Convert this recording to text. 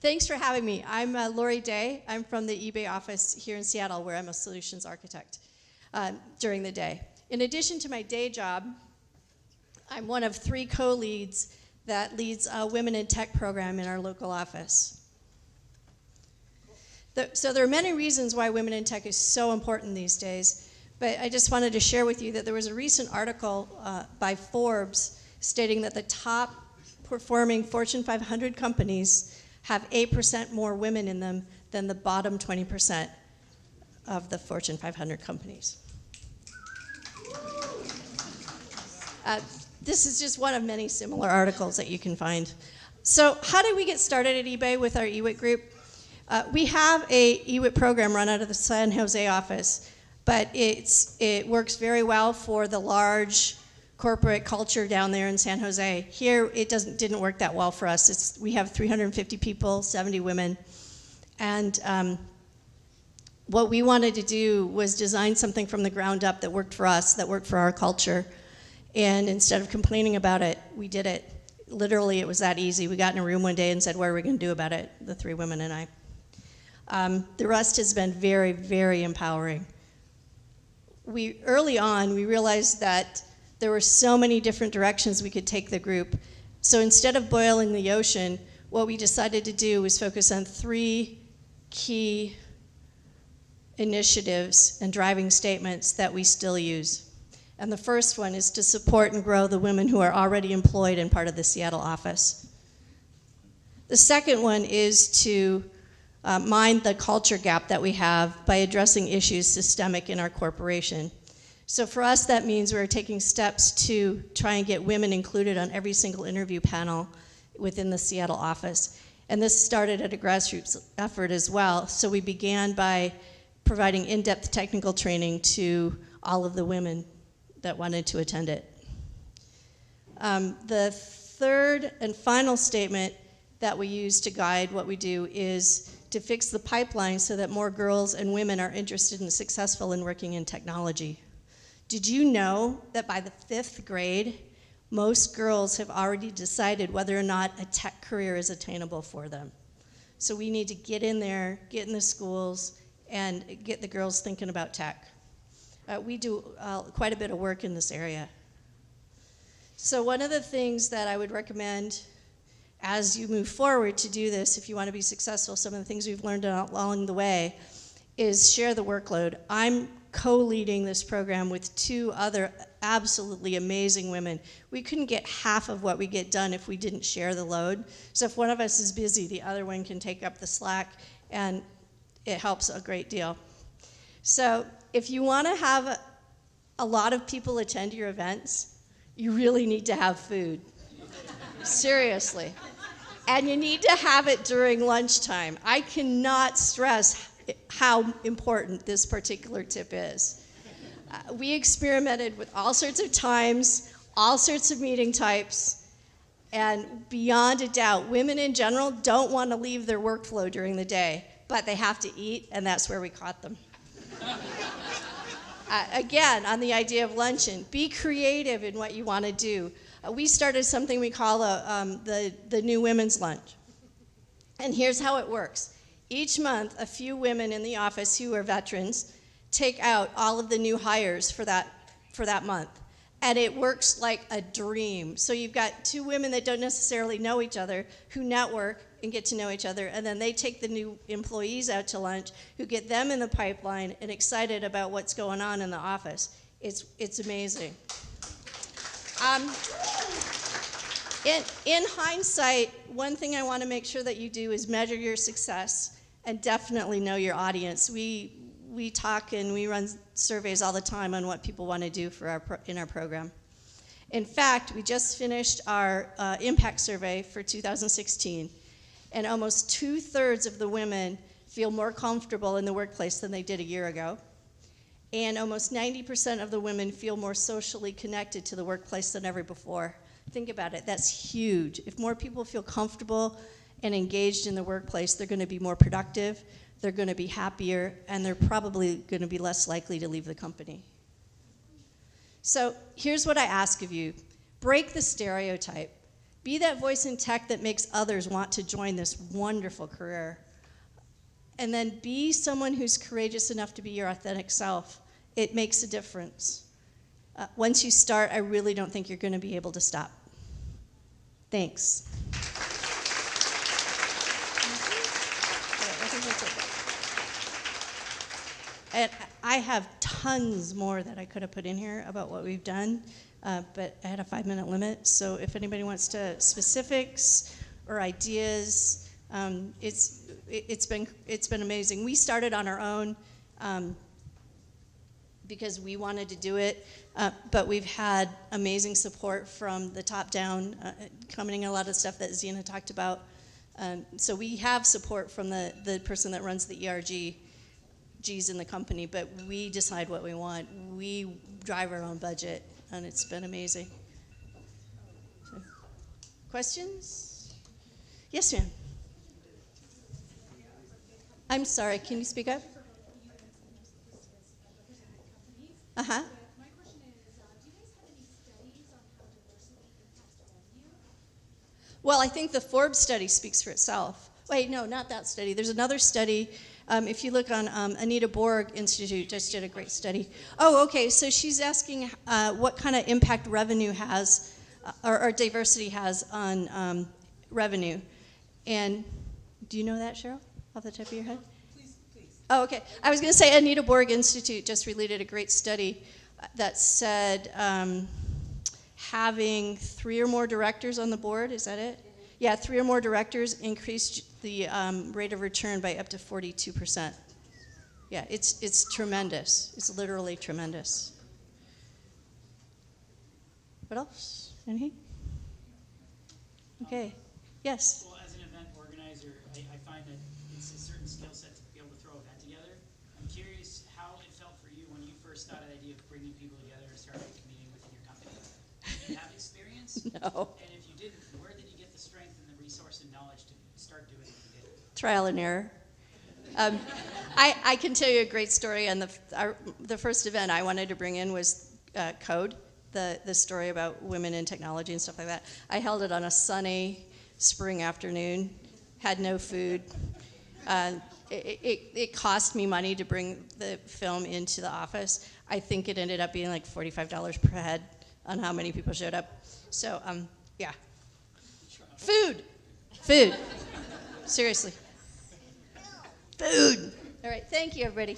Thanks for having me. I'm Lori Day. I'm from the eBay office here in Seattle, where I'm a solutions architect during the day. In addition to my day job, I'm one of 3 co-leads that leads a Women in Tech program in our local office. So there are many reasons why Women in Tech is so important these days, but I just wanted to share with you that there was a recent article by Forbes stating that the top performing Fortune 500 companies have 8% more women in them than the bottom 20% of the Fortune 500 companies. This is just one of many similar articles that you can find. So how did we get started at eBay with our EWIT group? We have a EWIT program run out of the San Jose office, but it works very well for the large corporate culture down there in San Jose. Here, it didn't work that well for us. We have 350 people, 70 women, and what we wanted to do was design something from the ground up that worked for us, that worked for our culture. And instead of complaining about it, we did it. Literally, it was that easy. We got in a room one day and said, what are we going to do about it? The 3 women and I. The rest has been very, very empowering. Early on, we realized that there were so many different directions we could take the group. So instead of boiling the ocean, what we decided to do was focus on 3 key initiatives and driving statements that we still use. And the first one is to support and grow the women who are already employed in part of the Seattle office. The second one is to mind the culture gap that we have by addressing issues systemic in our corporation. So for us, that means we're taking steps to try and get women included on every single interview panel within the Seattle office. And this started at a grassroots effort as well. So we began by providing in-depth technical training to all of the women that wanted to attend it. The third and final statement that we use to guide what we do is to fix the pipeline so that more girls and women are interested and successful in working in technology. Did you know that by the 5th grade, most girls have already decided whether or not a tech career is attainable for them? So we need to get in there, get in the schools, and get the girls thinking about tech. We do quite a bit of work in this area. So one of the things that I would recommend as you move forward to do this, if you want to be successful, some of the things we've learned along the way, is share the workload. I'm co-leading this program with 2 other absolutely amazing women. We couldn't get half of what we get done if we didn't share the load. So if one of us is busy, the other one can take up the slack, and it helps a great deal. So if you want to have a lot of people attend your events, you really need to have food. Seriously. And you need to have it during lunchtime. I cannot stress how important this particular tip is. We experimented with all sorts of times, all sorts of meeting types, and beyond a doubt, women in general don't want to leave their workflow during the day, but they have to eat, and that's where we caught them. Again, on the idea of luncheon, be creative in what you want to do. We started something we call the New Women's Lunch. And here's how it works. Each month, a few women in the office who are veterans take out all of the new hires for that month. And it works like a dream. So you've got 2 women that don't necessarily know each other who network and get to know each other, and then they take the new employees out to lunch who get them in the pipeline and excited about what's going on in the office. It's amazing. In hindsight, one thing I want to make sure that you do is measure your success and definitely know your audience. We talk and we run surveys all the time on what people want to do in our program. In fact, we just finished our impact survey for 2016, and almost 2/3 of the women feel more comfortable in the workplace than they did a year ago. And almost 90% of the women feel more socially connected to the workplace than ever before. Think about it, that's huge. If more people feel comfortable and engaged in the workplace, they're going to be more productive, they're going to be happier, and they're probably going to be less likely to leave the company. So here's what I ask of you. Break the stereotype. Be that voice in tech that makes others want to join this wonderful career. And then be someone who's courageous enough to be your authentic self. It makes a difference. Once you start, I really don't think you're going to be able to stop. Thanks. And I have tons more that I could have put in here about what we've done, but I had a 5-minute limit. So if anybody wants to specifics or ideas, it's been amazing. We started on our own because we wanted to do it, but we've had amazing support from the top down, commenting a lot of stuff that Zena talked about. So we have support from the person that runs the ERGs in the company, but we decide what we want. We drive our own budget, and it's been amazing. So, questions? Yes, ma'am. I'm sorry, can you speak up? Uh-huh. My question is, do you guys have any studies on how diversity impacts revenue? Well, I think the Forbes study speaks for itself. Wait, no, not that study. There's another study. If you look on Anita Borg Institute, just did a great study. Oh, okay, so she's asking what kind of impact revenue has, or diversity has on revenue. And do you know that, Cheryl, off the top of your head? Oh, okay. I was going to say Anita Borg Institute just related a great study that said having 3 or more directors on the board, is that it? Yeah, 3 or more directors increased the rate of return by up to 42%. Yeah, it's tremendous. It's literally tremendous. What else? Anything? Okay. Yes? Well, as an event organizer, I find that it's a certain skill set to be able to throw an event together. I'm curious how it felt for you when you first thought of the idea of bringing people together and starting a community within your company. Did you have experience? No. And if you didn't, where did you get the strength and the resource and knowledge to start doing what you did? Trial and error. I can tell you a great story. And the first event I wanted to bring in was Code, the story about women in technology and stuff like that. I held it on a sunny spring afternoon, had no food. It cost me money to bring the film into the office. I think it ended up being like $45 per head on how many people showed up. So, yeah. Food. Seriously. Food. All right, thank you, everybody.